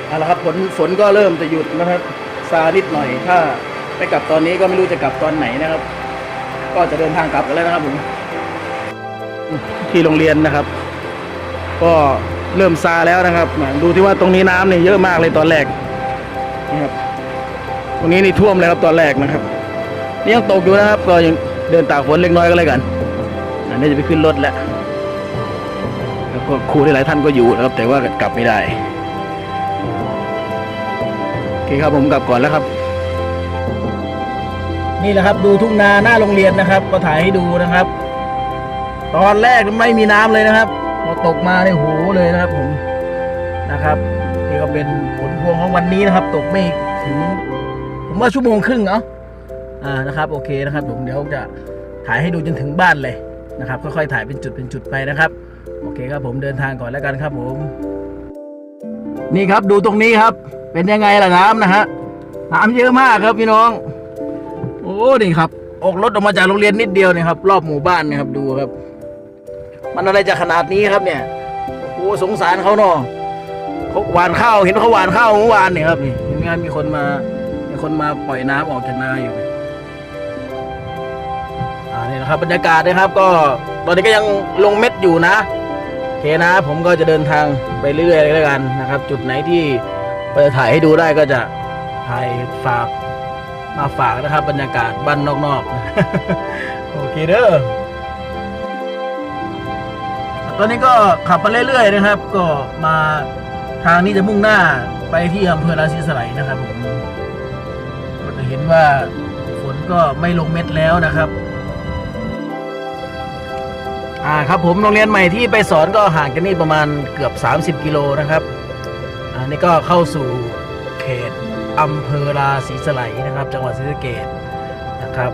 เอาละครับฝนก็เริ่มจะหยุดนะครับซานิดหน่อยถ้าไม่กลับตอนนี้ก็ไม่รู้จะกลับตอนไหนนะครับก็จะเดินทางกลับกันแล้วนะครับผมที่โรงเรียนนะครับ ก็เริ่มซาแล้วนะครับดูที่ว่าตรงนี้น้ำเนี่ยเยอะมากเลยตอนแรกนี่ครับตรงนี้นี่ท่วมเลยครับตอนแรกนะครับนี่ยังตกอยู่นะครับก็ยังเดินตากฝนเล็กน้อยก็เลยกันอันนี้จะไปขึ้นรถแล้วก็ครูหลายท่านก็อยู่นะครับแต่ว่ากลับไม่ได้โอเคครับผมกลับก่อนแล้วครับนี่แหละครับดูทุ่งนาหน้าโรงเรียนนะครับก็ถ่ายให้ดูนะครับตอนแรกไม่มีน้ำเลยนะครับพอตกมาในหูเลยนะครับผมนะครับนี่ก็เป็นผลพวงของวันนี้นะครับตกไม่ถึงผมว่าชั่วโมงครึ่งเนาะนะครับโอเคนะครับผมเดี๋ยวจะถ่ายให้ดูจนถึงบ้านเลยนะครับค่อยๆถ่ายเป็นจุดไปนะครับโอเคครับผมเดินทางก่อนแล้วกันครับผมนี่ครับดูตรงนี้ครับเป็นยังไงล่ะน้ำนะฮะน้ำเยอะมากครับพี่น้องโอ้นี่ครับออกรถออกมาจากโรงเรียนนิดเดียวเนี่ยครับรอบหมู่บ้านนะครับดูครับมันอะไรจะขนาดนี้ครับเนี่ยโอ้สงสารเขาเนาะเขาหวานข้าวเห็นเขาหวานข้าวเมื่อวานเนี่ยครับนี่มีคนมาปล่อยน้ำออกจากนาอยู่นี่นะครับบรรยากาศนะครับก็ตอนนี้ก็ยังลงเม็ดอยู่นะโอเคนะผมก็จะเดินทางไปเรื่อยๆแล้วกันนะครับจุดไหนที่ไปถ่ายให้ดูได้ก็จะถ่ายมาฝากนะครับบรรยากาศบ้านนอกๆโอเคเด้อตอนนี้ก็ขับไปเรื่อยๆนะครับก็มาทางนี้จะมุ่งหน้าไปที่อำเภอราศีสไลยนะครับผมก็จะเห็นว่าฝนก็ไม่ลงเม็ดแล้วนะครับครับผมโรงเรียนใหม่ที่ไปสอนก็ห่างกันนี่ประมาณเกือบ30 กิโลนะครับนี่ก็เข้าสู่เขตอำเภอราศีสไลยนะครับจังหวัดศรีสะเกษนะครับ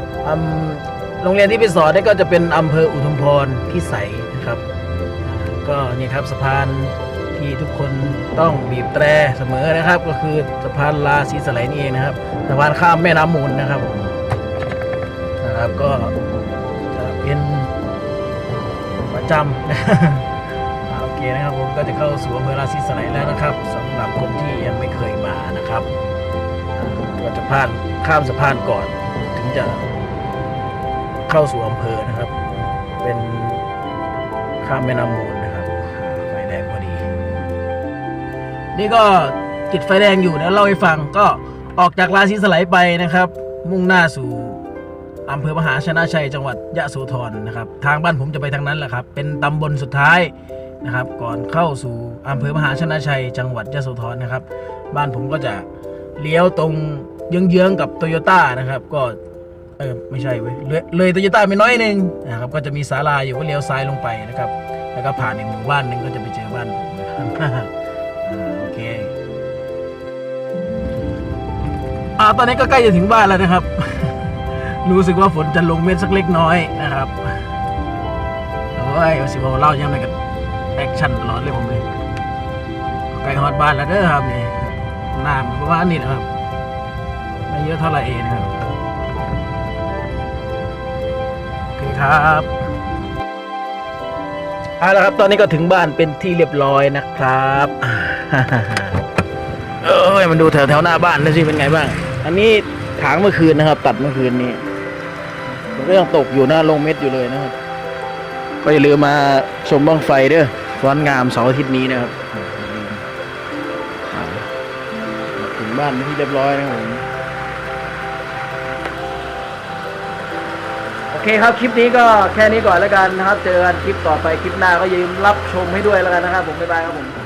โรงเรียนที่ไปสอนนี่ก็จะเป็นอำเภออุทุมพรพิสัยนะครับก็นี่ครับสะพานที่ทุกคนต้องบีบแตรเสมอนะครับก็คือสะพานราศีสไลยนี่เองนะครับสะพานข้ามแม่น้ำมูลนะครับก็จะเป็นประจำโอเคนะครับผมก็จะเข้าสู่อำเภอราศีสไลยแล้วนะครับสำหรับคนที่ยังไม่เคยมานะครับก็จะข้ามสะพานก่อนถึงจะเข้าสู่อำเภอนะครับเป็นข้ามแม่น้ำมูลนะครับไฟแดงพอดีนี่ก็ติดไฟแดงอยู่นะเล่าให้ฟังก็ออกจากราศีสไลยไปนะครับมุ่งหน้าสู่อำเภอมหาชนะชัยจังหวัดยะโสธรนะครับทางบ้านผมจะไปทางนั้นแหละครับเป็นตำบลสุดท้ายนะครับก่อนเข้าสู่อำเภอมหาชนะชัยจังหวัดยะโสธรนะครับบ้านผมก็จะเลี้ยวตรงเยื้องๆกับโตโยต้านะครับก็ไม่ใช่เว้ยเลยโตโยต้าไปน้อยนึงนะครับก็จะมีศาลาอยู่ก็เลี้ยวซ้ายลงไปนะครับแล้วก็ผ่านอีกหมู่บ้านนึงก็จะไปเจอบ้านผมนะครับโอเคตอนนี้ก็ใกล้จะถึงบ้านแล้วนะครับรู้สึกว่าฝนจะลงเม็ดสักเล็กน้อยนะครับโอ้ยสิบอกเล่ายังไงกันแอคชั่นตลอดเลยผมเลยใกล้ฮอดบ้านแล้วเด้อครับนี่น้ำประมาณนี้นะครับไม่เยอะเท่าไหร่เองนะครับโอเคครับแล้วครับตอนนี้ก็ถึงบ้านเป็นที่เรียบร้อยนะครับมันดูแถวหน้าบ้านนะสิเป็นไงบ้างอันนี้ถางเมื่อคืนนะครับตัดเมื่อคืนนี้ก็ยังตกอยู่นะลงเม็ดอยู่เลยนะครับก็อย่าลืมมาชมบั้งไฟเด้อฟ้อนงามเสาร์อาทิตย์นี้นะครับถึงบ้านเป็นที่เรียบร้อยนะครับผมโอเคครับคลิปนี้ก็แค่นี้ก่อนแล้วกันนะครับเจอกันคลิปต่อไปคลิปหน้าก็อย่าลืมรับชมให้ด้วยแล้วกันนะครับผมบ๊ายบายครับผม